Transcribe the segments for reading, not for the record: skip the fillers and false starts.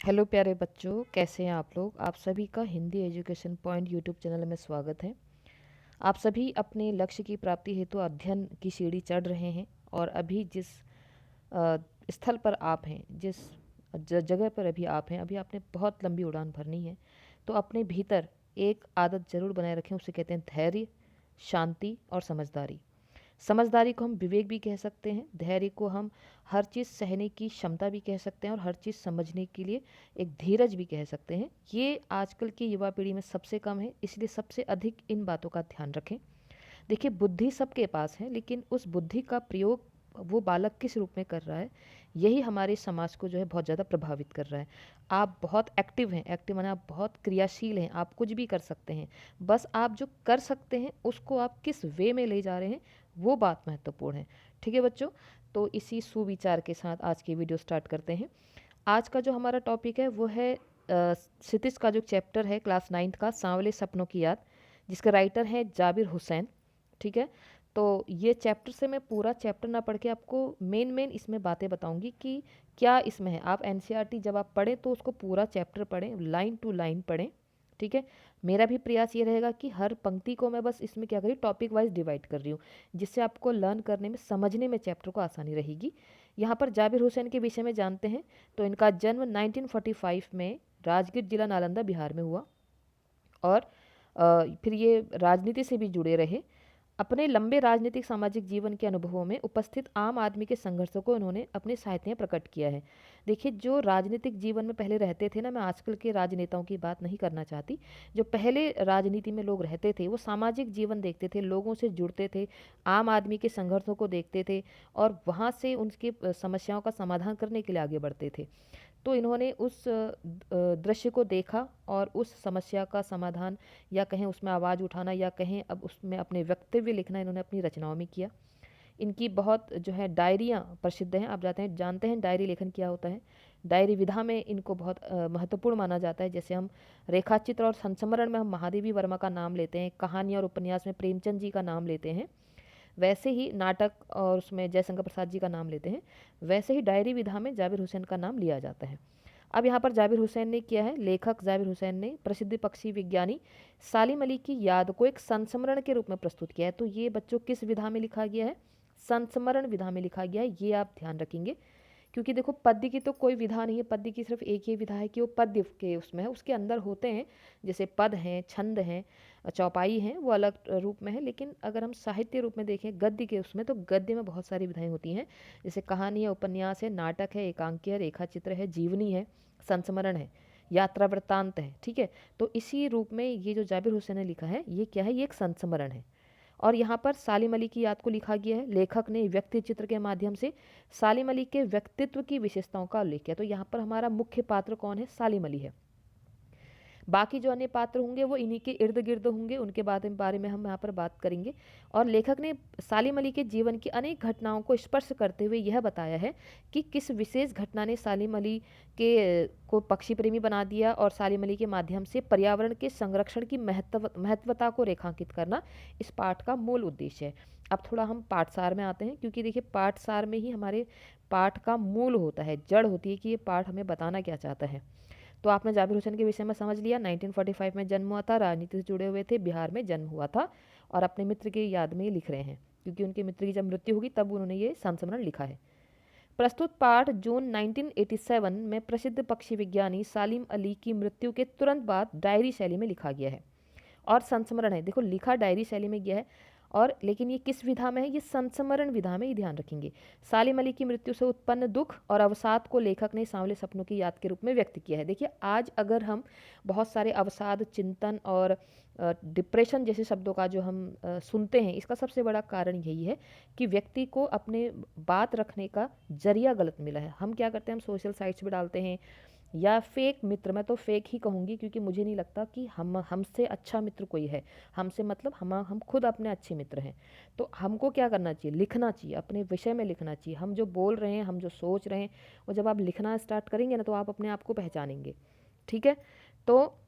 Hello प्यारे बच्चों, कैसे हैं आप लोग। आप सभी का Hindi education point YouTube channel में स्वागत है। आप सभी अपने लक्ष्य की प्राप्ति हेतु अध्ययन की सीढ़ी चढ़ रहे हैं और अभी जिस अ, स्थल पर आप हैं, जिस जगह पर अभी आप हैं, अभी आपने बहुत लंबी उड़ान भरनी है। तो अपने भीतर एक आदत ज़रूर बनाए रखें, उसे कहते हैं धैर्य, शांति और समझदारी। समझदारी को हम विवेक भी कह सकते हैं, धैर्य को हम हर चीज़ सहने की क्षमता भी कह सकते हैं और हर चीज़ समझने के लिए एक धीरज भी कह सकते हैं। ये आजकल की युवा पीढ़ी में सबसे कम है, इसलिए सबसे अधिक इन बातों का ध्यान रखें। देखिए, बुद्धि सबके पास है, लेकिन उस बुद्धि का प्रयोग वो बालक किस रूप में कर रहा है, यही हमारे समाज को जो है बहुत ज़्यादा प्रभावित कर रहा है। आप बहुत एक्टिव हैं, एक्टिव माने आप बहुत क्रियाशील हैं, आप कुछ भी कर सकते हैं। बस आप जो कर सकते हैं उसको आप किस वे में ले जा रहे हैं, वो बात महत्वपूर्ण है। ठीक है बच्चों, तो इसी सुविचार के साथ आज की वीडियो स्टार्ट करते हैं। आज का जो हमारा टॉपिक है वो है क्षितिज का जो चैप्टर है क्लास 9th का, सांवले सपनों की याद, जिसके राइटर हैं जाबिर हुसैन। ठीक है, तो ये चैप्टर से मैं पूरा चैप्टर ना पढ़ के आपको मेन मेन इसमें बातें बताऊंगी कि क्या इसमें है। आप एनसीईआरटी जब आप पढ़ें तो उसको पूरा चैप्टर पढ़ें, लाइन टू लाइन पढ़ें। ठीक है, मेरा भी प्रयास ये रहेगा कि हर पंक्ति को मैं बस इसमें क्या करी, टॉपिक वाइज डिवाइड कर रही हूँ, जिससे आपको लर्न करने में, समझने में चैप्टर को आसानी रहेगी। यहाँ पर जाबिर हुसैन के विषय में जानते हैं। तो इनका जन्म 1945 में राजगीर जिला नालंदा बिहार में हुआ और फिर ये राजनीति से भी जुड़े रहे। अपने लंबे राजनीतिक सामाजिक जीवन के अनुभवों में उपस्थित आम आदमी के संघर्षों को उन्होंने अपने साहित्य में प्रकट किया है। देखिए, जो राजनीतिक जीवन में पहले रहते थे ना, मैं आजकल के राजनेताओं की बात नहीं करना चाहती। जो पहले राजनीति में लोग रहते थे वो सामाजिक जीवन देखते थे, लोगों से जुड़ते थे, आम आदमी के संघर्षों को देखते थे और वहाँ से उनकी समस्याओं का समाधान करने के लिए आगे बढ़ते थे। तो इन्होंने उस दृश्य को देखा और उस समस्या का समाधान, या कहें उसमें आवाज़ उठाना, या कहें अब उसमें अपने वक्तव्य लिखना, इन्होंने अपनी रचनाओं में किया। इनकी बहुत जो है डायरियाँ प्रसिद्ध हैं। आप जानते हैं डायरी लेखन क्या होता है। डायरी विधा में इनको बहुत महत्वपूर्ण माना जाता है। जैसे हम रेखाचित्र और संस्मरण में हम महादेवी वर्मा का नाम लेते हैं, कहानी और उपन्यास में प्रेमचंद जी का नाम लेते हैं, वैसे ही नाटक और उसमें जयशंकर प्रसाद जी का नाम लेते हैं, वैसे ही डायरी विधा में जाबिर हुसैन का नाम लिया जाता है। अब यहाँ पर जाबिर हुसैन ने किया है, लेखक जाबिर हुसैन ने प्रसिद्ध पक्षी विज्ञानी सालिम अली की याद को एक संस्मरण के रूप में प्रस्तुत किया है। तो ये बच्चों किस विधा में लिखा गया है, संस्मरण विधा में लिखा गया है, ये आप ध्यान रखेंगे। क्योंकि देखो, पद्य की तो कोई विधा नहीं है, पद्य की सिर्फ एक ही विधा है कि वो पद्य के उसमें है, उसके अंदर होते हैं जैसे पद हैं, छंद हैं, चौपाई हैं, वो अलग रूप में है। लेकिन अगर हम साहित्य रूप में देखें गद्य के उसमें, तो गद्य में बहुत सारी विधाएं होती हैं। जैसे कहानी है, उपन्यास है, नाटक है, एकांकी है, रेखा चित्र है, जीवनी है, संस्मरण है, यात्रा वृत्तांत है। ठीक है, तो इसी रूप में ये जो जाबिर हुसैन ने लिखा है, ये क्या है, ये एक संस्मरण है। और यहाँ पर सालिम अली की याद को लिखा गया है। लेखक ने व्यक्ति चित्र के माध्यम से सालिम अली के व्यक्तित्व की विशेषताओं का उल्लेख किया। तो यहाँ पर हमारा मुख्य पात्र कौन है, सालिम अली है। बाकी जो अन्य पात्र होंगे वो इन्हीं के इर्द गिर्द होंगे, उनके बारे में हम यहाँ पर बात करेंगे। और लेखक ने सालिम अली के जीवन की अनेक घटनाओं को स्पर्श करते हुए यह बताया है कि किस विशेष घटना ने सालिम अली के को पक्षी प्रेमी बना दिया, और सालिम अली के माध्यम से पर्यावरण के संरक्षण की महत्वता को रेखांकित करना इस पाठ का मूल उद्देश्य है। अब थोड़ा हम पाठसार में आते हैं, क्योंकि देखिए पाठसार में ही हमारे पाठ का मूल होता है, जड़ होती है कि ये पाठ हमें बताना क्या चाहता है। तो आपने जाबिर हुसैन के विषय में समझ लिया। 1945 में जन्म हुआ था, राजनीति से जुड़े हुए थे, बिहार में जन्म हुआ था और अपने मित्र की याद में ये लिख रहे हैं, क्योंकि उनके मित्र की जब मृत्यु होगी तब उन्होंने ये संस्मरण लिखा है। प्रस्तुत पाठ जून 1987 में प्रसिद्ध पक्षी विज्ञानी सालिम अली की मृत्यु के तुरंत बाद डायरी शैली में लिखा गया है। और संस्मरण है, देखो लिखा डायरी शैली में गया है, और लेकिन ये किस विधा में है, ये संस्मरण विधा में, ये ध्यान रखेंगे। सालिम अली की मृत्यु से उत्पन्न दुख और अवसाद को लेखक ने सांवले सपनों की याद के रूप में व्यक्त किया है। देखिए, आज अगर हम बहुत सारे अवसाद, चिंतन और डिप्रेशन जैसे शब्दों का जो हम सुनते हैं, इसका सबसे बड़ा कारण यही है कि व्यक्ति को अपने बात रखने का जरिया गलत मिला है। हम क्या करते हैं, हम सोशल साइट्स पे डालते हैं, या फेक मित्र, मैं तो फेक ही कहूँगी, क्योंकि मुझे नहीं लगता कि हमसे अच्छा मित्र कोई है। हमसे मतलब हम खुद अपने अच्छे मित्र हैं। तो हमको क्या करना चाहिए, लिखना चाहिए, अपने विषय में लिखना चाहिए। हम जो बोल रहे हैं, हम जो सोच रहे हैं, और जब आप लिखना स्टार्ट करेंगे ना, तो आप अपने आप को पहचानेंगे। ठीक है, तो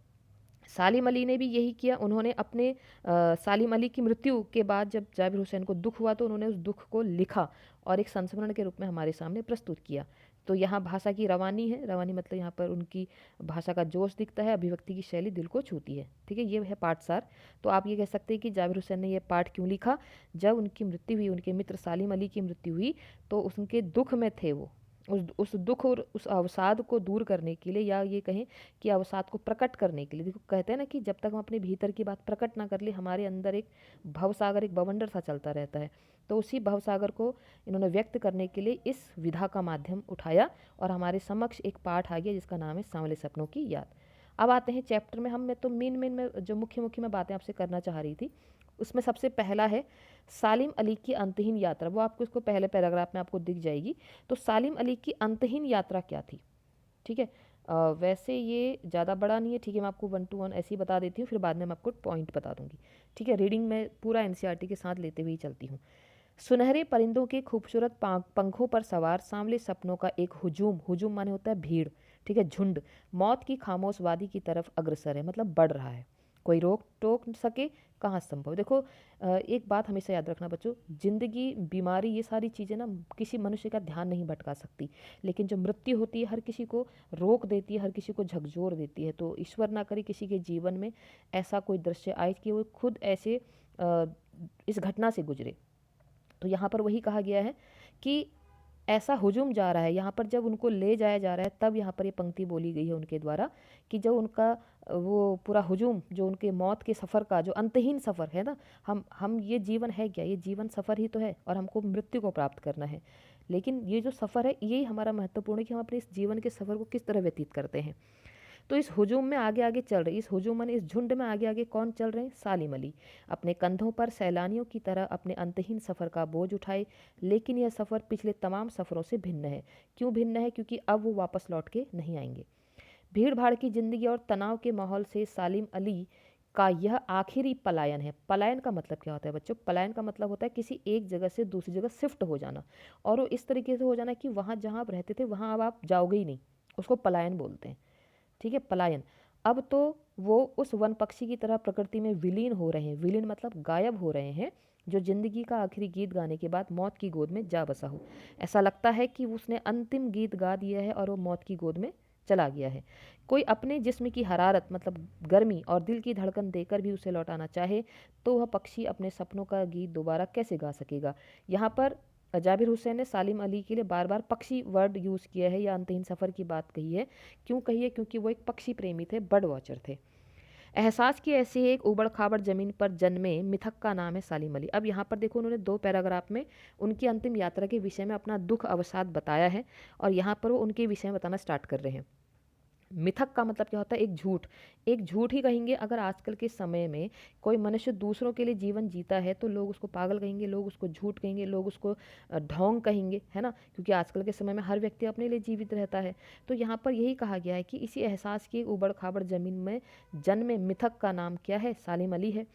सालिम अली ने भी यही किया। उन्होंने अपने सालिम अली की मृत्यु के बाद जब जाबिर हुसैन को दुख हुआ, तो उन्होंने उस दुख को लिखा और एक संस्मरण के रूप में हमारे सामने प्रस्तुत किया। तो यहाँ भाषा की रवानी है, रवानी मतलब यहाँ पर उनकी भाषा का जोश दिखता है, अभिव्यक्ति की शैली दिल को छूती है। ठीक है, ये है पाठसार। तो आप ये कह सकते हैं कि जाबिर हुसैन ने ये पाठ क्यों लिखा? जब उनकी मृत्यु हुई, उनके मित्र सालिम अली की मृत्यु हुई, तो उनके दुख में थे वो। उस दुख और उस अवसाद को दूर करने के लिए, या ये कहें कि अवसाद को प्रकट करने के लिए, देखो कहते हैं ना कि जब तक हम अपने भीतर की बात प्रकट ना कर ले, हमारे अंदर एक भवसागर, एक बवंडर सा चलता रहता है। तो उसी भवसागर को इन्होंने व्यक्त करने के लिए इस विधा का माध्यम उठाया और हमारे समक्ष एक पाठ आ गया जिसका नाम है सांवले सपनों की याद। अब आते हैं चैप्टर में। हम मैं तो मेन मेन में जो मुख्य मुख्य मैं बातें आपसे करना चाह रही थी, उसमें सबसे पहला है सालिम अली की अंतहीन यात्रा। वो आपको इसको पहले पैराग्राफ में आपको दिख जाएगी। तो सालिम अली की अंतहीन यात्रा क्या थी? ठीक है, वैसे ये ज़्यादा बड़ा नहीं है। ठीक है, मैं आपको 1 to 1 ऐसे ही बता देती हूँ, फिर बाद में मैं आपको पॉइंट बता दूंगी। ठीक है, रीडिंग में पूरा एनसीईआरटी के साथ लेते हुए ही चलती हूँ। सुनहरे परिंदों के खूबसूरत पंखों पर सवार सांवले सपनों का एक हुजूम, हुजूम माने होता है भीड़, ठीक है, झुंड, मौत की खामोश वादी की तरफ अग्रसर है, मतलब बढ़ रहा है। कोई रोक टोक सके, कहाँ संभव। देखो, एक बात हमेशा याद रखना बच्चों, जिंदगी, बीमारी, ये सारी चीज़ें ना किसी मनुष्य का ध्यान नहीं भटका सकती, लेकिन जो मृत्यु होती है हर किसी को रोक देती है, हर किसी को झकझोर देती है। तो ईश्वर ना करे किसी के जीवन में ऐसा कोई दृश्य आए कि वो खुद ऐसे इस घटना से गुजरे। तो यहाँ पर वही कहा गया है कि ऐसा हुजूम जा रहा है। यहाँ पर जब उनको ले जाया जा रहा है, तब यहाँ पर ये पंक्ति बोली गई है उनके द्वारा कि जब उनका वो पूरा हुजूम, जो उनके मौत के सफ़र का जो अंतहीन सफ़र है ना, हम ये जीवन है क्या? ये जीवन सफ़र ही तो है और हमको मृत्यु को प्राप्त करना है। लेकिन ये जो सफ़र है यही हमारा महत्वपूर्ण है कि हम अपने इस जीवन के सफ़र को किस तरह व्यतीत करते हैं। तो इस हुजूम में आगे आगे चल रही, इस हुजूम में, इस झुंड में आगे आगे कौन चल रहे हैं? सालिम अली अपने कंधों पर सैलानियों की तरह अपने अंतहीन सफ़र का बोझ उठाए। लेकिन यह सफ़र पिछले तमाम सफ़रों से भिन्न है। क्यों भिन्न है? क्योंकि अब वो वापस लौट के नहीं आएंगे। भीड़ भाड़ की जिंदगी और तनाव के माहौल से सालिम अली का यह आखिरी पलायन है। पलायन का मतलब क्या होता है बच्चों? पलायन का मतलब होता है किसी एक जगह से दूसरी जगह शिफ्ट हो जाना, और वो इस तरीके से हो जाना कि वहाँ जहाँ आप रहते थे वहाँ अब आप जाओगे ही नहीं। उसको पलायन बोलते हैं। ठीक है, पलायन। अब तो वो उस वन पक्षी की तरह प्रकृति में विलीन हो रहे हैं। विलीन मतलब गायब हो रहे हैं, जो जिंदगी का आखिरी गीत गाने के बाद मौत की गोद में जा बसा हो। ऐसा लगता है कि उसने अंतिम गीत गा दिया है और वो मौत की गोद में चला गया है। कोई अपने जिस्म की हरारत मतलब गर्मी और दिल की धड़कन देकर भी उसे लौटाना चाहे तो वह पक्षी अपने सपनों का गीत दोबारा कैसे गा सकेगा? यहाँ पर जाबिर हुसैन ने सालिम अली के लिए बार बार पक्षी वर्ड यूज़ किया है या अंतहीन सफ़र की बात कही है। क्यों कही है? क्योंकि वो एक पक्षी प्रेमी थे, बर्ड वॉचर थे। एहसास की ऐसी एक उबड़ खाबड़ जमीन पर जन्मे मिथक का नाम है सालिम अली। अब यहाँ पर देखो, उन्होंने 2 पैराग्राफ में उनकी अंतिम यात्रा के विषय में अपना दुख अवसाद बताया है, और यहाँ पर वो उनके विषय में बताना स्टार्ट कर रहे हैं। मिथक का मतलब क्या होता है? एक झूठ। एक झूठ ही कहेंगे। अगर आजकल के समय में कोई मनुष्य दूसरों के लिए जीवन जीता है तो लोग उसको पागल कहेंगे, लोग उसको झूठ कहेंगे, लोग उसको ढोंग कहेंगे, है ना? क्योंकि आजकल के समय में हर व्यक्ति अपने लिए जीवित रहता है। तो यहाँ पर यही कहा गया है कि इसी एहसास की उबड़ खाबड़ जमीन में जन्मे मिथक का नाम क्या है? सालिम अली है।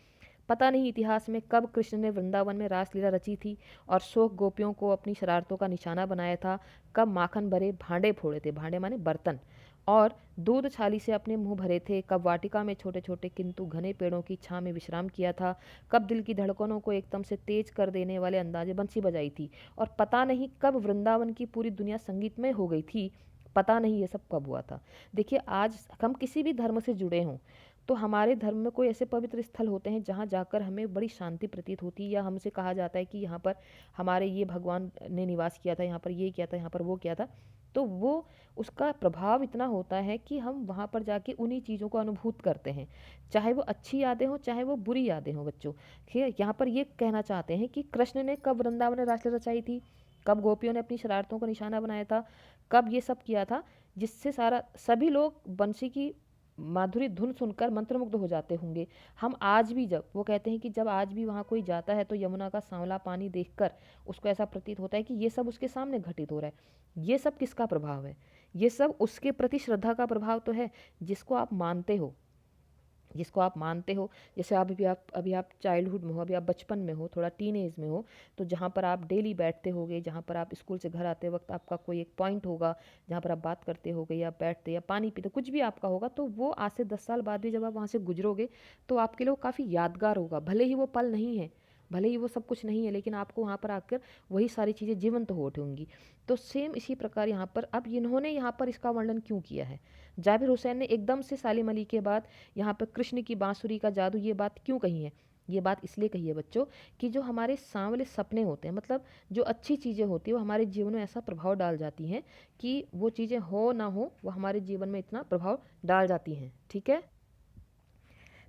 पता नहीं इतिहास में कब कृष्ण ने वृंदावन में रासलीला रची थी और शोक गोपियों को अपनी शरारतों का निशाना बनाया था। कब माखन भरे भांडे फोड़े थे, भांडे माने बर्तन, और दूध छाली से अपने मुंह भरे थे। कब वाटिका में छोटे छोटे किंतु घने पेड़ों की छां में विश्राम किया था। कब दिल की धड़कनों को एकदम से तेज कर देने वाले अंदाजे बंसी बजाई थी। और पता नहीं कब वृंदावन की पूरी दुनिया संगीतमय हो गई थी। पता नहीं ये सब कब हुआ था। देखिए, आज हम किसी भी धर्म से जुड़े हों तो हमारे धर्म में कोई ऐसे पवित्र स्थल होते हैं जहाँ जाकर हमें बड़ी शांति प्रतीत होती है, या हमसे कहा जाता है कि यहाँ पर हमारे ये भगवान ने निवास किया था, यहाँ पर ये किया था, यहाँ पर वो किया था। तो वो उसका प्रभाव इतना होता है कि हम वहाँ पर जाके उन्हीं चीज़ों को अनुभूत करते हैं, चाहे वो अच्छी यादें हों चाहे वो बुरी यादें हों बच्चों। ठीक है, यहाँ पर ये कहना चाहते हैं कि कृष्ण ने कब वृंदावन में रासलीला रचाई थी, कब गोपियों ने अपनी शरारतों को निशाना बनाया था, कब ये सब किया था, जिससे सारा सभी लोग बंसी की माधुरी धुन सुनकर मंत्रमुग्ध हो जाते होंगे। हम आज भी, जब वो कहते हैं कि जब आज भी वहाँ कोई जाता है तो यमुना का सांवला पानी देखकर उसको ऐसा प्रतीत होता है कि ये सब उसके सामने घटित हो रहा है। ये सब किसका प्रभाव है? ये सब उसके प्रति श्रद्धा का प्रभाव तो है, जिसको आप मानते हो, जिसको आप मानते हो। जैसे अभी आप चाइल्डहुड में हो, अभी आप बचपन में हो, थोड़ा टीनेज में हो, तो जहाँ पर आप डेली बैठते होगे, जहाँ पर आप स्कूल से घर आते वक्त आपका कोई एक पॉइंट होगा जहाँ पर आप बात करते होगे या बैठते या पानी पीते, कुछ भी आपका होगा, तो वो आज से 10 साल बाद भी जब आप वहाँ से गुजरोगे तो आपके लिए वो काफ़ी यादगार होगा। भले ही वो पल नहीं है, भले ही वो सब कुछ नहीं है, लेकिन आपको वहाँ पर आकर वही सारी चीज़ें जीवंत हो उठेंगी। तो सेम इसी प्रकार यहाँ पर अब इन्होंने यहाँ पर इसका वर्णन क्यों किया है, जाबिर हुसैन ने एकदम से सालिम अली के बाद यहाँ पर कृष्ण की बांसुरी का जादू ये बात क्यों कही है? ये बात इसलिए कही है बच्चों कि जो हमारे सांवले सपने होते हैं, मतलब जो अच्छी चीज़ें होती हैं वो हमारे जीवन में ऐसा प्रभाव डाल जाती हैं कि वो चीज़ें हो ना हो वो हमारे जीवन में इतना प्रभाव डाल जाती हैं। ठीक है,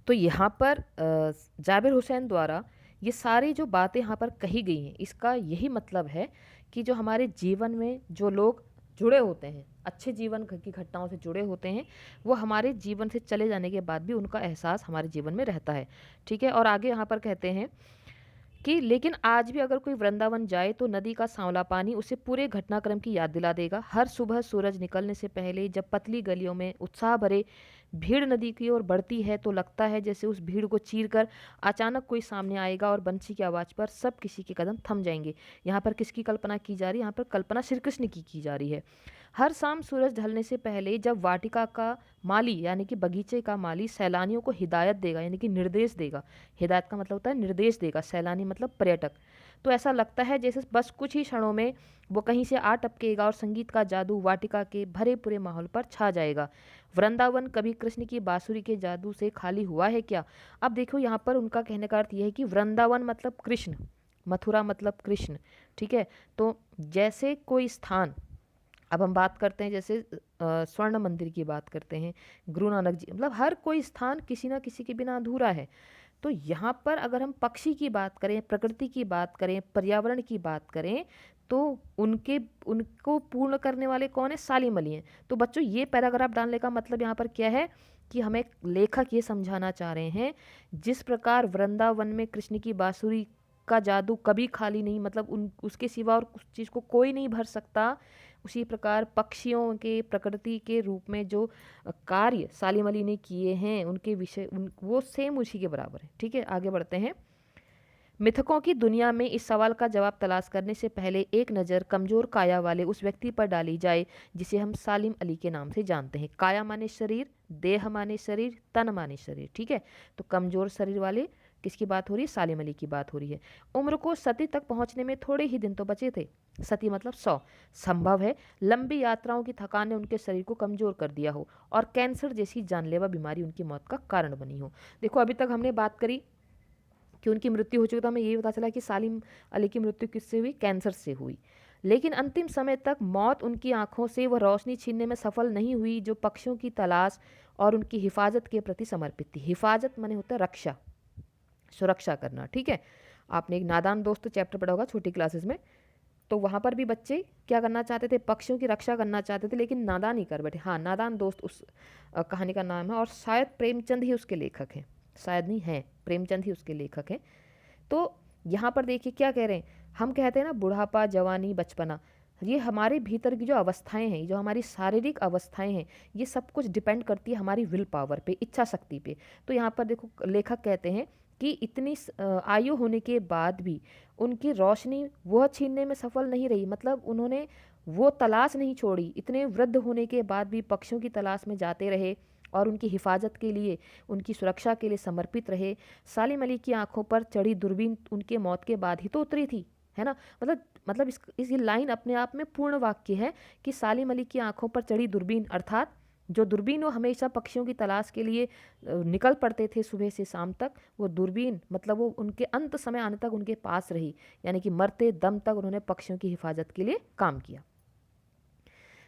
तो यहाँ पर जाबिर हुसैन द्वारा ये सारी जो बातें यहाँ पर कही गई हैं, इसका यही मतलब है कि जो हमारे जीवन में जो लोग जुड़े होते हैं, अच्छे जीवन की घटनाओं से जुड़े होते हैं, वो हमारे जीवन से चले जाने के बाद भी उनका एहसास हमारे जीवन में रहता है। ठीक है, और आगे यहाँ पर कहते हैं कि लेकिन आज भी अगर कोई वृंदावन जाए तो नदी का सांवला पानी उसे पूरे घटनाक्रम की याद दिला देगा। हर सुबह सूरज निकलने से पहले जब पतली गलियों में उत्साह भरे भीड़ नदी की ओर बढ़ती है तो लगता है जैसे उस भीड़ को चीरकर अचानक कोई सामने आएगा और बंसी की आवाज़ पर सब किसी के कदम थम जाएंगे। यहाँ पर किसकी कल्पना की जा रही है? यहाँ पर कल्पना श्री कृष्ण की जा रही है। हर शाम सूरज ढलने से पहले जब वाटिका का माली यानी कि बगीचे का माली सैलानियों को हिदायत देगा यानी कि निर्देश देगा, हिदायत का मतलब होता है निर्देश देगा, सैलानी मतलब पर्यटक, तो ऐसा लगता है जैसे बस कुछ ही क्षणों में वो कहीं से आ टपकेगा और संगीत का जादू वाटिका के भरे पूरे माहौल पर छा जाएगा। वृंदावन कभी कृष्ण की बांसुरी के जादू से खाली हुआ है क्या? अब देखो यहाँ पर उनका कहने का अर्थ यह है कि वृंदावन मतलब कृष्ण, मथुरा मतलब कृष्ण। ठीक है, तो जैसे कोई स्थान, अब हम बात करते हैं जैसे स्वर्ण मंदिर की बात करते हैं, गुरु नानक जी, मतलब हर कोई स्थान किसी ना किसी के बिना अधूरा है। तो यहाँ पर अगर हम पक्षी की बात करें, प्रकृति की बात करें, पर्यावरण की बात करें, तो उनको पूर्ण करने वाले कौन है? सालिम अली हैं। तो बच्चों ये पैराग्राफ डालने का मतलब यहाँ पर क्या है कि हमें लेखक ये समझाना चाह रहे हैं जिस प्रकार वृंदावन में कृष्ण की बांसुरी का जादू कभी खाली नहीं, मतलब उसके सिवा और उस चीज़ को कोई नहीं भर सकता, उसी प्रकार पक्षियों के प्रकृति के रूप में जो कार्य सालिम अली ने किए हैं उनके विषय वो सेम उसी के बराबर है। ठीक है, आगे बढ़ते हैं। मिथकों की दुनिया में इस सवाल का जवाब तलाश करने से पहले एक नज़र कमज़ोर काया वाले उस व्यक्ति पर डाली जाए जिसे हम सालिम अली के नाम से जानते हैं। काया माने शरीर, देह माने शरीर, तन माने शरीर। ठीक है, तो कमज़ोर शरीर वाले किसकी बात हो रही है? सालिम अली की बात हो रही है। उम्र को सती तक पहुंचने में थोड़े ही दिन तो बचे थे, सती मतलब 100। संभव है लंबी यात्राओं की थकान ने उनके शरीर को कमज़ोर कर दिया हो और कैंसर जैसी जानलेवा बीमारी उनकी मौत का कारण बनी हो। देखो अभी तक हमने बात करी कि उनकी मृत्यु हो चुकी, तो हमें यही पता चला कि सालिम अली की मृत्यु किससे हुई? कैंसर से हुई। लेकिन अंतिम समय तक मौत उनकी आंखों से वह रोशनी छीनने में सफल नहीं हुई जो पक्षियों की तलाश और उनकी हिफाजत के प्रति समर्पित थी। हिफाजत माने होता है रक्षा, सुरक्षा करना। ठीक है, आपने एक नादान दोस्त चैप्टर पढ़ा होगा छोटी क्लासेस में, तो वहाँ पर भी बच्चे क्या करना चाहते थे? पक्षियों की रक्षा करना चाहते थे, लेकिन नादान ही कर बैठे। हाँ, नादान दोस्त उस कहानी का नाम है और शायद प्रेमचंद ही उसके लेखक हैं, शायद नहीं है, प्रेमचंद ही उसके लेखक हैं। तो यहाँ पर देखिए क्या कह रहे हैं, हम कहते हैं ना बुढ़ापा, जवानी, बचपना, ये हमारे भीतर की जो अवस्थाएं हैं, जो हमारी शारीरिक अवस्थाएं हैं, ये सब कुछ डिपेंड करती है हमारी विल पावर पे, इच्छा शक्ति पे। तो यहाँ पर देखो लेखक कहते हैं कि इतनी आयु होने के बाद भी उनकी रोशनी वह छीनने में सफल नहीं रही, मतलब उन्होंने वो तलाश नहीं छोड़ी, इतने वृद्ध होने के बाद भी पक्षियों की तलाश में जाते रहे और उनकी हिफाजत के लिए, उनकी सुरक्षा के लिए समर्पित रहे। सालिम अली की आंखों पर चढ़ी दूरबीन उनके मौत के बाद ही तो उतरी थी, है ना। मतलब इस ये लाइन अपने आप में पूर्ण वाक्य है कि सालिम अली की आंखों पर चढ़ी दूरबीन, अर्थात जो दूरबीन वो हमेशा पक्षियों की तलाश के लिए निकल पड़ते थे सुबह से शाम तक, वो दूरबीन मतलब वो उनके अंत समय आने तक उनके पास रही, यानी कि मरते दम तक उन्होंने पक्षियों की हिफाजत के लिए काम किया।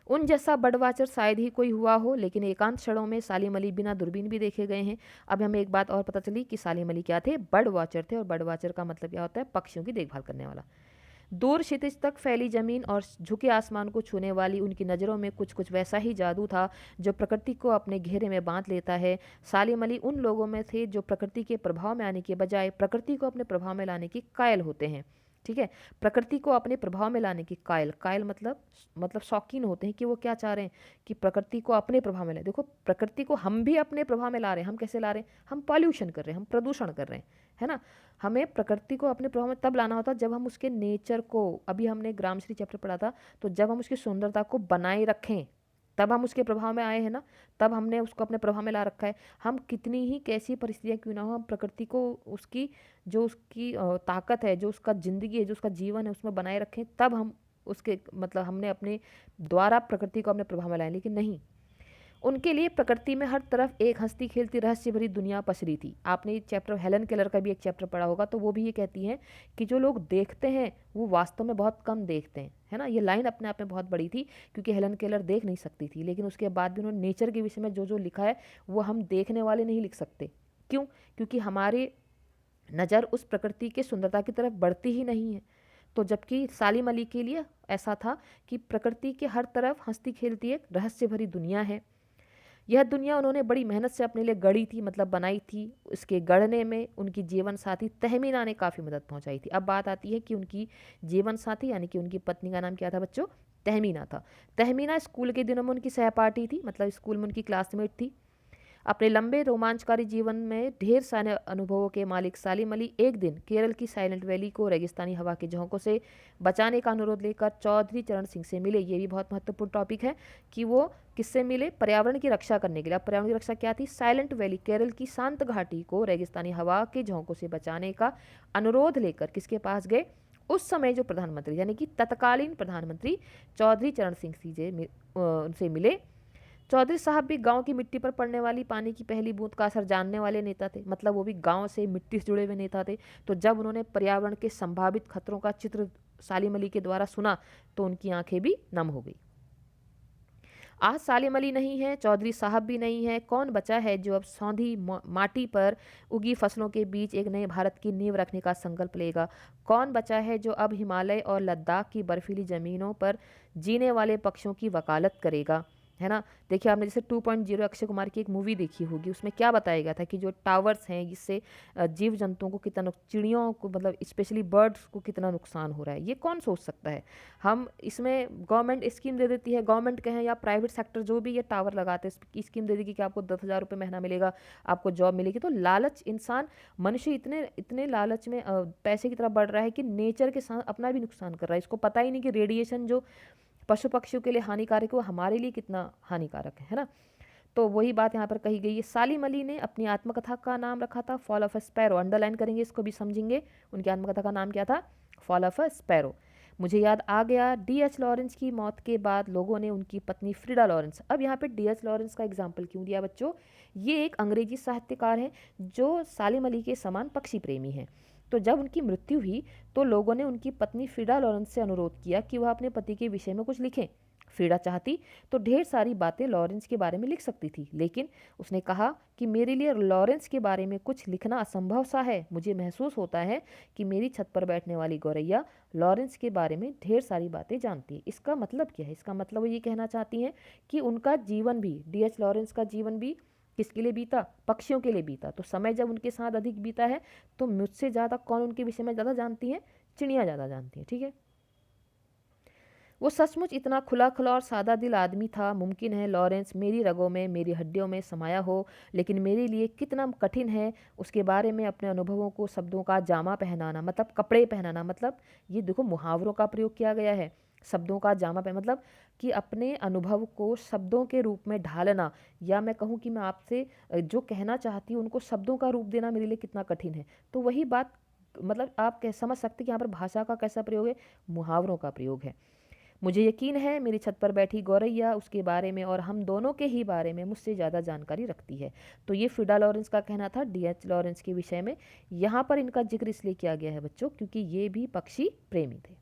उन जैसा बर्ड वाचर शायद ही कोई हुआ हो, लेकिन एकांत क्षणों में सालिम अली बिना दूरबीन भी देखे गए हैं। अब हमें एक बात और पता चली कि सालिम अली क्या थे? बर्ड वाचर थे, और बर्ड वाचर का मतलब क्या होता है? पक्षियों की देखभाल करने वाला। दूर क्षितिज तक फैली जमीन और झुके आसमान को छूने वाली उनकी नज़रों में कुछ कुछ वैसा ही जादू था जो प्रकृति को अपने घेरे में बांध लेता है। सालिम अली उन लोगों में थे जो प्रकृति के प्रभाव में आने के बजाय प्रकृति को अपने प्रभाव में लाने की कायल होते हैं। ठीक है, प्रकृति को अपने प्रभाव में लाने की कायल, कायल मतलब शौकीन होते हैं कि वो क्या चाह रहे हैं कि प्रकृति को अपने प्रभाव में लाए। देखो प्रकृति को हम भी अपने प्रभाव में ला रहे हैं, हम कैसे ला रहे हैं? हम पॉल्यूशन कर रहे हैं, हम प्रदूषण कर रहे हैं, है ना। हमें प्रकृति को अपने प्रभाव में तब लाना होता है जब हम उसके नेचर को, अभी हमने ग्रामश्री चैप्टर पढ़ा था, तो जब हम उसकी सुंदरता को बनाए रखें, तब हम उसके प्रभाव में आए हैं ना, तब हमने उसको अपने प्रभाव में ला रखा है। हम कितनी ही कैसी परिस्थितियाँ क्यों ना हो, हम प्रकृति को उसकी जो उसकी ताकत है, जो उसका ज़िंदगी है, जो उसका जीवन है, उसमें बनाए रखें, तब हम उसके मतलब हमने अपने द्वारा प्रकृति को अपने प्रभाव में लाए। लेकिन नहीं, उनके लिए प्रकृति में हर तरफ एक हंसती खेलती रहस्य भरी दुनिया पसरी थी। आपने ये चैप्टर हेलन केलर का भी एक चैप्टर पढ़ा होगा, तो वो भी ये कहती हैं कि जो लोग देखते हैं वो वास्तव में बहुत कम देखते हैं, है ना। ये लाइन अपने आप में बहुत बड़ी थी, क्योंकि हेलन केलर देख नहीं सकती थी, लेकिन उसके बाद भी उन्होंने नेचर के विषय में जो जो लिखा है वो हम देखने वाले नहीं लिख सकते। क्यों? क्योंकि हमारी नज़र उस प्रकृति के सुंदरता की तरफ बढ़ती ही नहीं है। तो जबकि सालिम अली के लिए ऐसा था कि प्रकृति के हर तरफ हंसती खेलती एक रहस्य भरी दुनिया है। यह दुनिया उन्होंने बड़ी मेहनत से अपने लिए गढ़ी थी, मतलब बनाई थी। इसके गढ़ने में उनकी जीवन साथी तहमीना ने काफ़ी मदद पहुंचाई थी। अब बात आती है कि उनकी जीवन साथी यानी कि उनकी पत्नी का नाम क्या था बच्चों? तहमीना था। तहमीना स्कूल के दिनों में उनकी सहपाठी थी, मतलब स्कूल में उनकी क्लासमेट थी। अपने लंबे रोमांचकारी जीवन में ढेर सारे अनुभवों के मालिक सालिम अली एक दिन केरल की साइलेंट वैली को रेगिस्तानी हवा के झोंकों से बचाने का अनुरोध लेकर चौधरी चरण सिंह से मिले। ये भी बहुत महत्वपूर्ण टॉपिक है कि वो किससे मिले? पर्यावरण की रक्षा करने के लिए। अब पर्यावरण की रक्षा क्या थी? साइलेंट वैली, केरल की शांत घाटी को रेगिस्तानी हवा के झोंकों से बचाने का अनुरोध लेकर किसके पास गए? उस समय जो प्रधानमंत्री यानी कि तत्कालीन प्रधानमंत्री चौधरी चरण सिंह उनसे मिले। चौधरी साहब भी गांव की मिट्टी पर पड़ने वाली पानी की पहली बूंद का असर जानने वाले नेता थे, मतलब वो भी गांव से मिट्टी से जुड़े हुए नेता थे। तो जब उन्होंने पर्यावरण के संभावित खतरों का चित्र सालिम अली के द्वारा सुना तो उनकी आंखें भी नम हो गई। आज सालिम अली नहीं है, चौधरी साहब भी नहीं है, कौन बचा है जो अब सौंधी माटी पर उगी फसलों के बीच एक नए भारत की नींव रखने का संकल्प लेगा? कौन बचा है जो अब हिमालय और लद्दाख की बर्फीली ज़मीनों पर जीने वाले पक्षियों की वकालत करेगा? है ना। देखिए, आपने जैसे 2.0 अक्षय कुमार की एक मूवी देखी होगी, उसमें क्या बताया गया था कि जो टावर्स हैं इससे जीव जंतुओं को कितना चिड़ियों को, मतलब स्पेशली बर्ड्स को कितना नुकसान हो रहा है। ये कौन सोच सकता है? हम इसमें गवर्नमेंट स्कीम दे देती है, गवर्नमेंट कहें या प्राइवेट सेक्टर जो भी ये टावर लगाते हैं इसकी स्कीम दे देगी कि आपको 10,000 रुपये महीना मिलेगा, आपको जॉब मिलेगी। तो लालच, इंसान मनुष्य इतने इतने लालच में पैसे की तरफ बढ़ रहा है कि नेचर के साथ अपना भी नुकसान कर रहा है। इसको पता ही नहीं कि रेडिएशन जो पशु पक्षियों के लिए हानिकारक है वो हमारे लिए कितना हानिकारक है ना। तो वही बात यहाँ पर कही गई है। सालिम अली ने अपनी आत्मकथा का नाम रखा था fall of a sparrow. Underline करेंगे, इसको भी समझेंगे। उनकी आत्मकथा का नाम क्या था? Fall of a sparrow. मुझे याद आ गया, D.H. लॉरेंस की मौत के बाद लोगों ने उनकी पत्नी फ्रीडा लॉरेंस, अब यहाँ पे D.H. लॉरेंस का एग्जाम्पल क्यों दिया बच्चों? ये एक अंग्रेजी साहित्यकार है जो सालिम अली के समान पक्षी प्रेमी है। तो जब उनकी मृत्यु हुई तो लोगों ने उनकी पत्नी फ्रीडा लॉरेंस से अनुरोध किया कि वह अपने पति के विषय में कुछ लिखें। फ्रीडा चाहती तो ढेर सारी बातें लॉरेंस के बारे में लिख सकती थी, लेकिन उसने कहा कि मेरे लिए लॉरेंस के बारे में कुछ लिखना असंभव सा है। मुझे महसूस होता है कि मेरी छत पर बैठने वाली गौरैया लॉरेंस के बारे में ढेर सारी बातें जानती है। इसका मतलब क्या है? इसका मतलब वो ये कहना चाहती हैं कि उनका जीवन भी, D.H. लॉरेंस का जीवन भी किसके लिए बीता? पक्षियों के लिए बीता। तो समय जब उनके साथ अधिक बीता है तो मुझसे ज़्यादा कौन उनके विषय में ज़्यादा जानती है? चिड़ियाँ ज़्यादा जानती हैं, ठीक है। वो सचमुच इतना खुला खुला और सादा दिल आदमी था। मुमकिन है लॉरेंस मेरी रगों में, मेरी हड्डियों में समाया हो, लेकिन मेरे लिए कितना कठिन है उसके बारे में अपने अनुभवों को शब्दों का जामा पहनाना, मतलब कपड़े पहनाना। मतलब ये देखो, मुहावरों का प्रयोग किया गया है। शब्दों का जामा पहन मतलब कि अपने अनुभव को शब्दों के रूप में ढालना, या मैं कहूँ कि मैं आपसे जो कहना चाहती हूँ उनको शब्दों का रूप देना मेरे लिए कितना कठिन है। तो वही बात, मतलब आप कह समझ सकते कि यहाँ पर भाषा का कैसा प्रयोग है? मुहावरों का प्रयोग है। मुझे यकीन है मेरी छत पर बैठी गौरैया उसके बारे में और हम दोनों के ही बारे में मुझसे ज़्यादा जानकारी रखती है। तो ये फ्रीडा लॉरेंस का कहना था D.H. लॉरेंस के विषय में। यहाँ पर इनका जिक्र इसलिए किया गया है बच्चों क्योंकि ये भी पक्षी प्रेमी थे।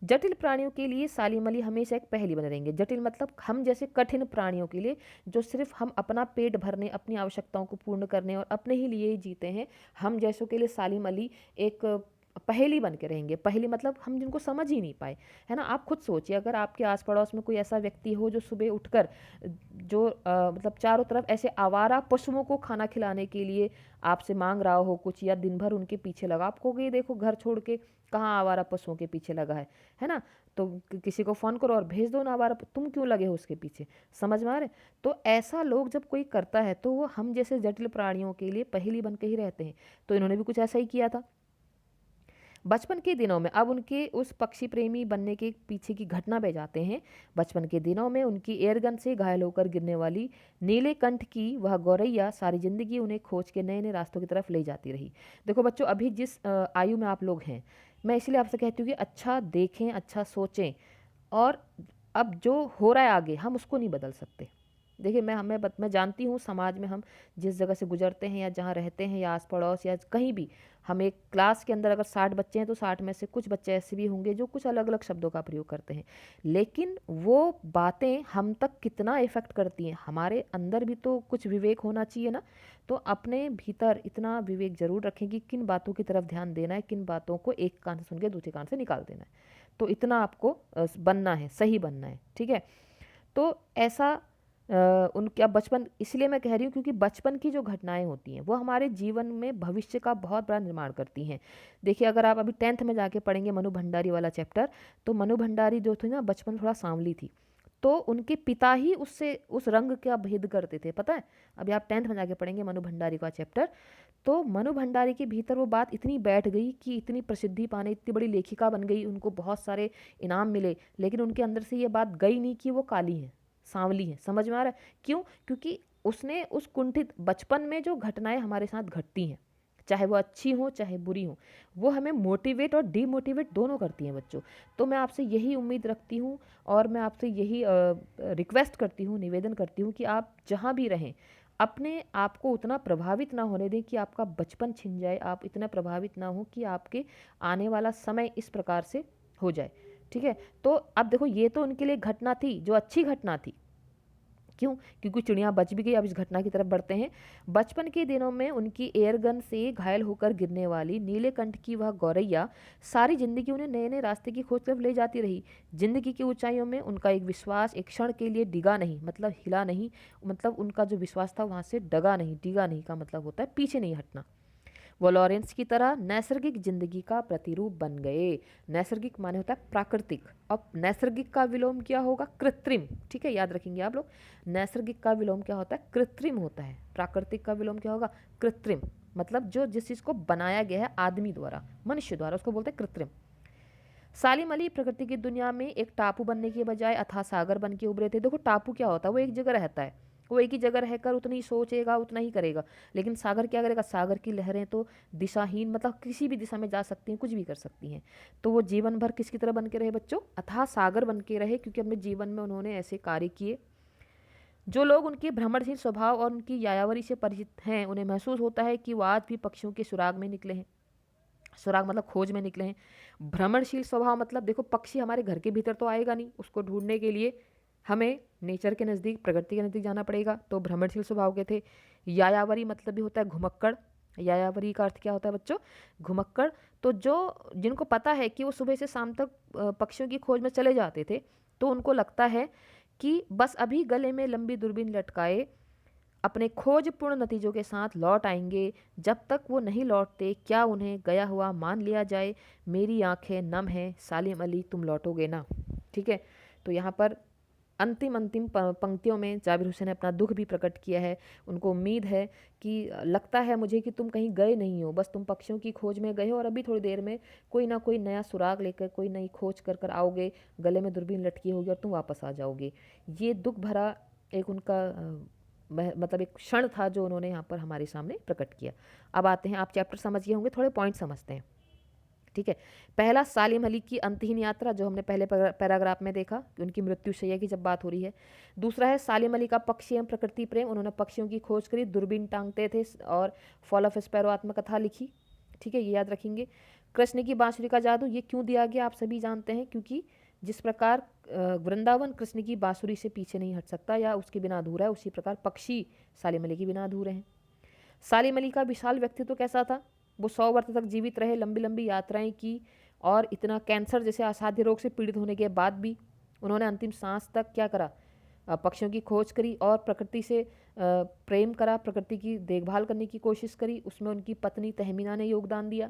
जटिल प्राणियों के लिए सालिम अली हमेशा एक पहेली बने रहेंगे। जटिल मतलब हम जैसे कठिन प्राणियों के लिए, जो सिर्फ हम अपना पेट भरने, अपनी आवश्यकताओं को पूर्ण करने और अपने ही लिए ही जीते हैं, हम जैसों के लिए सालिम अली एक पहेली बन के रहेंगे। पहेली मतलब हम जिनको समझ ही नहीं पाए, है ना। आप खुद सोचिए, अगर आपके आस पड़ोस में कोई ऐसा व्यक्ति हो जो सुबह उठकर जो मतलब चारों तरफ ऐसे आवारा पशुओं को खाना खिलाने के लिए आपसे मांग रहा हो कुछ, या दिन भर उनके पीछे लगा, आप कहोगे ये देखो घर छोड़ के कहाँ आवारा पशुओं के पीछे लगा है ना। तो किसी को फ़ोन करो और भेज दो ना, आवारा तुम क्यों लगे हो उसके पीछे? समझ में आ रहे? तो ऐसा लोग जब कोई करता है तो वो हम जैसे जटिल प्राणियों के लिए पहेली बन के ही रहते हैं। तो इन्होंने भी कुछ ऐसा ही किया था। बचपन के दिनों में अब उनके उस पक्षी प्रेमी बनने के पीछे की घटना पे जाते हैं। बचपन के दिनों में उनकी एयरगन से घायल होकर गिरने वाली नीलेकंठ की वह गौरैया सारी जिंदगी उन्हें खोज के नए नए रास्तों की तरफ ले जाती रही। देखो बच्चों, अभी जिस आयु में आप लोग हैं, मैं इसलिए आपसे कहती हूँ कि अच्छा देखें, अच्छा सोचें। और अब जो हो रहा है आगे, हम उसको नहीं बदल सकते। देखिए, मैं जानती हूँ समाज में हम जिस जगह से गुजरते हैं या जहाँ रहते हैं या आस पड़ोस या कहीं भी, हम एक क्लास के अंदर अगर 60 बच्चे हैं तो 60 में से कुछ बच्चे ऐसे भी होंगे जो कुछ अलग अलग शब्दों का प्रयोग करते हैं। लेकिन वो बातें हम तक कितना इफ़ेक्ट करती हैं, हमारे अंदर भी तो कुछ विवेक होना चाहिए ना। तो अपने भीतर इतना विवेक जरूर रखें कि किन बातों की तरफ ध्यान देना है, किन बातों को एक कान से सुन के दूसरे कान से निकाल देना है। तो इतना आपको बनना है, सही बनना है, ठीक है। तो ऐसा उनका बचपन, इसलिए मैं कह रही हूँ क्योंकि बचपन की जो घटनाएं होती हैं वो हमारे जीवन में भविष्य का बहुत बड़ा निर्माण करती हैं। देखिए, अगर आप अभी 10th में जाके पढ़ेंगे मनु भंडारी वाला चैप्टर, तो मनु भंडारी जो थी ना, बचपन थोड़ा सांवली थी। तो उनके पिता ही उससे उस रंग का भेद करते थे, पता है। अभी आप 10th में जाके पढ़ेंगे मनु भंडारी का चैप्टर, तो मनु भंडारी के भीतर वो बात इतनी बैठ गई कि इतनी प्रसिद्धि पाने, इतनी बड़ी लेखिका बन गई, उनको बहुत सारे इनाम मिले, लेकिन उनके अंदर से ये बात गई नहीं कि वो काली हैं, सांवली हैं। समझ में आ रहा है क्यों? क्योंकि उसने उस कुंठित बचपन में जो घटनाएं हमारे साथ घटती हैं, चाहे वो अच्छी हो चाहे बुरी हो, वो हमें मोटिवेट और डीमोटिवेट दोनों करती हैं बच्चों। तो मैं आपसे यही उम्मीद रखती हूँ और मैं आपसे यही रिक्वेस्ट करती हूँ, निवेदन करती हूँ कि आप जहाँ भी रहें, अपने आप को उतना प्रभावित ना होने दें कि आपका बचपन छिन जाए, आप इतना प्रभावित ना हो कि आपके आने वाला समय इस प्रकार से हो जाए, ठीक है। तो अब देखो, ये तो उनके लिए घटना थी जो अच्छी घटना थी। क्यों? क्योंकि चिड़िया बच भी गई। अब इस घटना की तरफ बढ़ते हैं। बचपन के दिनों में उनकी एयरगन से घायल होकर गिरने वाली नीलेकंठ की वह गौरैया सारी जिंदगी उन्हें नए नए रास्ते की खोज तरफ ले जाती रही। जिंदगी की ऊंचाइयों में उनका एक विश्वास एक क्षण के लिए डिगा नहीं, मतलब हिला नहीं, मतलब उनका जो विश्वास था वहां से डगा नहीं। डिगा नहीं का मतलब होता है पीछे नहीं हटना। वो लॉरेंस की तरह नैसर्गिक जिंदगी का प्रतिरूप बन गए। नैसर्गिक माने होता है प्राकृतिक, अब नैसर्गिक का विलोम क्या होगा? कृत्रिम, ठीक है, याद रखेंगे आप लोग। नैसर्गिक का विलोम क्या होता है? कृत्रिम होता है। प्राकृतिक का विलोम क्या होगा? कृत्रिम, मतलब जो जिस चीज को बनाया गया है आदमी द्वारा, मनुष्य द्वारा, उसको बोलते हैं कृत्रिम। सालिम अली प्रकृति की दुनिया में एक टापू बनने के बजाय अथाह सागर बन के उभरे थे। देखो, टापू क्या होता है? वो एक जगह रहता है, वो एक ही जगह रहकर उतनी ही सोचेगा, उतना ही करेगा। लेकिन सागर क्या करेगा? सागर की लहरें तो दिशाहीन, मतलब किसी भी दिशा में जा सकती हैं, कुछ भी कर सकती हैं। तो वो जीवन भर किसकी तरह बन के रहे बच्चों? अथाह सागर बन के रहे, क्योंकि अपने जीवन में उन्होंने ऐसे कार्य किए। जो लोग उनके भ्रमणशील स्वभाव और उनकी यायावरी से परिचित हैं, उन्हें महसूस होता है कि वो आज भी पक्षियों के सुराग में निकले हैं। सुराग मतलब खोज में निकले हैं। भ्रमणशील स्वभाव मतलब देखो, पक्षी हमारे घर के भीतर तो आएगा नहीं, उसको ढूंढने के लिए हमें नेचर के नज़दीक, प्रकृति के नज़दीक जाना पड़ेगा। तो भ्रमणशील स्वभाव के थे। यायावरी मतलब भी होता है घुमक्कड़। यायावरी का अर्थ क्या होता है बच्चों? घुमक्कड़। तो जो जिनको पता है कि वो सुबह से शाम तक पक्षियों की खोज में चले जाते थे, तो उनको लगता है कि बस अभी गले में लंबी दूरबीन लटकाए अपने खोजपूर्ण नतीजों के साथ लौट आएंगे। जब तक वो नहीं लौटते, क्या उन्हें गया हुआ मान लिया जाए? मेरी आंखें नम हैं, सालिम अली तुम लौटोगे ना? ठीक है। तो यहाँ पर अंतिम अंतिम पंक्तियों में जाबिर हुसैन ने अपना दुख भी प्रकट किया है। उनको उम्मीद है कि लगता है मुझे कि तुम कहीं गए नहीं हो, बस तुम पक्षियों की खोज में गए हो और अभी थोड़ी देर में कोई ना कोई नया सुराग लेकर, कोई नई खोज कर कर आओगे, गले में दूरबीन लटकी होगी और तुम वापस आ जाओगे। ये दुख भरा एक उनका मतलब एक क्षण था जो उन्होंने यहाँ पर हमारे सामने प्रकट किया। अब आते हैं, आप चैप्टर समझ गए होंगे, थोड़े पॉइंट समझते हैं, ठीक है। पहला, सालिम अली की अंतहीन यात्रा, जो हमने पहले पैराग्राफ में देखा कि उनकी मृत्युशैया की जब बात हो रही है। दूसरा है सालिम अली का पक्षी एवं प्रकृति प्रेम, उन्होंने पक्षियों की खोज करी, दूरबीन टांगते थे और फॉल ऑफ स्पैरो आत्मकथा लिखी, ठीक है, ये याद रखेंगे। कृष्ण की बांसुरी का जादू, ये क्यों दिया गया आप सभी जानते हैं, क्योंकि जिस प्रकार वृंदावन कृष्ण की बांसुरी से पीछे नहीं हट सकता या उसके बिना अधूरा है, उसी प्रकार पक्षी सालिम अली के बिना अधूरे हैं। सालिम अली का विशाल व्यक्तित्व कैसा था? वो 100 वर्ष तक जीवित रहे, लंबी लंबी यात्राएं की और इतना कैंसर जैसे असाध्य रोग से पीड़ित होने के बाद भी उन्होंने अंतिम सांस तक क्या करा? पक्षियों की खोज करी और प्रकृति से प्रेम करा, प्रकृति की देखभाल करने की कोशिश करी। उसमें उनकी पत्नी तहमीना ने योगदान दिया।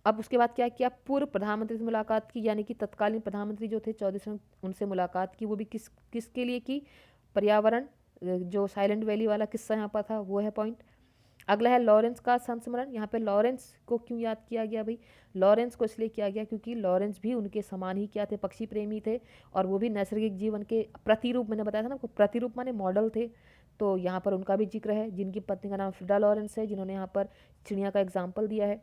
अब उसके बाद क्या किया? पूर्व प्रधानमंत्री से मुलाकात की, यानी कि तत्कालीन प्रधानमंत्री जो थे 14 उनसे मुलाकात की। वो भी किसके लिए की? पर्यावरण, जो साइलेंट वैली वाला किस्सा यहाँ पर था, वो है पॉइंट। अगला है लॉरेंस का संस्मरण। यहाँ पे लॉरेंस को क्यों याद किया गया भाई? लॉरेंस को इसलिए किया गया क्योंकि लॉरेंस भी उनके समान ही क्या थे, पक्षी प्रेमी थे, और वो भी नैसर्गिक जीवन के प्रतिरूप, मैंने बताया था ना आपको, प्रतिरूप माने मॉडल थे। तो यहाँ पर उनका भी जिक्र है, जिनकी पत्नी का नाम फ्रिडा लॉरेंस है, जिन्होंने यहाँ पर चिड़िया का एग्जाम्पल दिया है।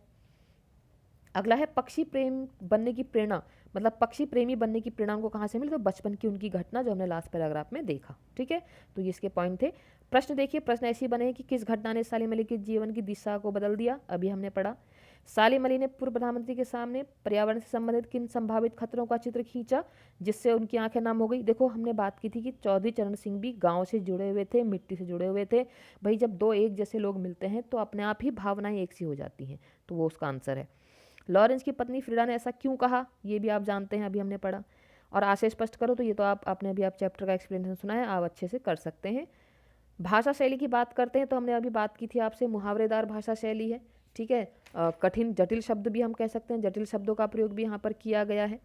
अगला है पक्षी प्रेम बनने की प्रेरणा, मतलब पक्षी प्रेमी बनने की प्रेरणा को कहाँ से मिली? तो बचपन की उनकी घटना जो हमने लास्ट पैराग्राफ में देखा। ठीक है, तो ये इसके पॉइंट थे। प्रश्न देखिए, प्रश्न ऐसे बने कि किस घटना ने सालिम अली के जीवन की दिशा को बदल दिया? अभी हमने पढ़ा। सालिम अली ने पूर्व प्रधानमंत्री के सामने पर्यावरण से संबंधित किन संभावित खतरों का चित्र खींचा जिससे उनकी आंखें नम हो गई? देखो हमने बात की थी कि चौधरी चरण सिंह भी गांव से जुड़े हुए थे, मिट्टी से जुड़े हुए थे। भाई जब दो एक जैसे लोग मिलते हैं तो अपने आप ही भावनाएं एक सी हो जाती हैं, तो वो उसका आंसर है। लॉरेंस की पत्नी फ्रीडा ने ऐसा क्यों कहा? ये भी आप जानते हैं, अभी हमने पढ़ा। और आशय स्पष्ट करो, तो ये तो आपने अभी आप चैप्टर का एक्सप्लेनेशन सुना है, आप अच्छे से कर सकते हैं। भाषा शैली की बात करते हैं तो हमने अभी बात की थी आपसे, मुहावरेदार भाषा शैली है। ठीक है, कठिन जटिल शब्द भी हम कह सकते हैं, जटिल शब्दों का प्रयोग भी यहाँ पर किया गया है।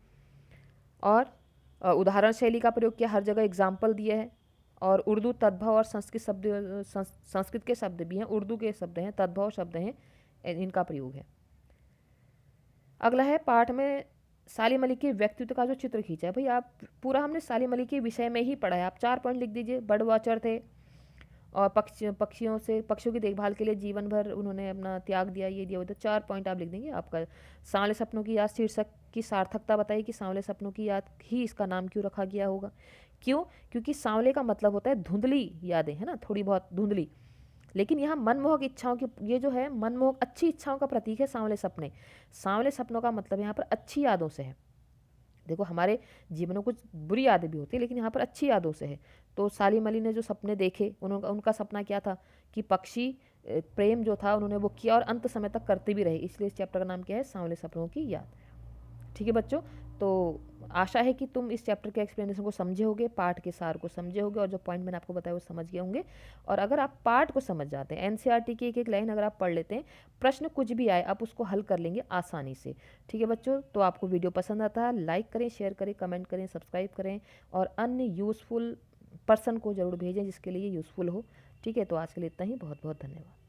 और उदाहरण शैली का प्रयोग किया, हर जगह एग्जाम्पल दिए हैं। और उर्दू तद्भव और संस्कृत शब्द, संस्कृत के शब्द भी हैं, उर्दू के शब्द हैं, तद्भव शब्द हैं, इनका प्रयोग है। अगला है पाठ में सालिम अली के व्यक्तित्व का जो चित्र खींचा है। भाई आप पूरा हमने सालिम अली के विषय में ही पढ़ा है, आप 4 पॉइंट लिख दीजिए। बर्ड वॉचर थे और पक्षियों की देखभाल के लिए जीवन भर उन्होंने अपना त्याग दिया, ये दिया, वो तो 4 पॉइंट आप लिख देंगे। आपका सांवले सपनों की याद शीर्षक की सार्थकता बताइए कि सांवले सपनों की याद ही इसका नाम क्यों रखा गया होगा? क्यों? क्योंकि सांवले का मतलब होता है धुंधली यादें, है ना, थोड़ी बहुत धुंधली। लेकिन यहाँ मनमोहक इच्छाओं की, ये जो है मनमोहक अच्छी इच्छाओं का प्रतीक है सांवले सपने। सांवले सपनों का मतलब यहाँ पर अच्छी यादों से है। देखो हमारे जीवन में कुछ बुरी यादें भी होती है, लेकिन यहाँ पर अच्छी यादों से है। तो सालिम अली ने जो सपने देखे, उनका सपना क्या था कि पक्षी प्रेम जो था उन्होंने वो किया और अंत समय तक करते भी रहे, इसलिए इस चैप्टर का नाम क्या है? सांवले सपनों की याद। ठीक है बच्चों, तो आशा है कि तुम इस चैप्टर के एक्सप्लेनेशन को समझे होगे, पाठ के सार को समझे होगे, और जो पॉइंट मैंने आपको बताया वो समझ गए होंगे। और अगर आप पाठ को समझ जाते हैं, एनसीईआरटी की एक एक लाइन अगर आप पढ़ लेते हैं, प्रश्न कुछ भी आए आप उसको हल कर लेंगे आसानी से। ठीक है बच्चों, तो आपको वीडियो पसंद आता है, लाइक करें, शेयर करें, कमेंट करें, सब्सक्राइब करें, और अन्य यूज़फुल पर्सन को ज़रूर भेजें जिसके लिए यूज़फुल हो। ठीक है, तो आज के लिए इतना ही। बहुत बहुत धन्यवाद।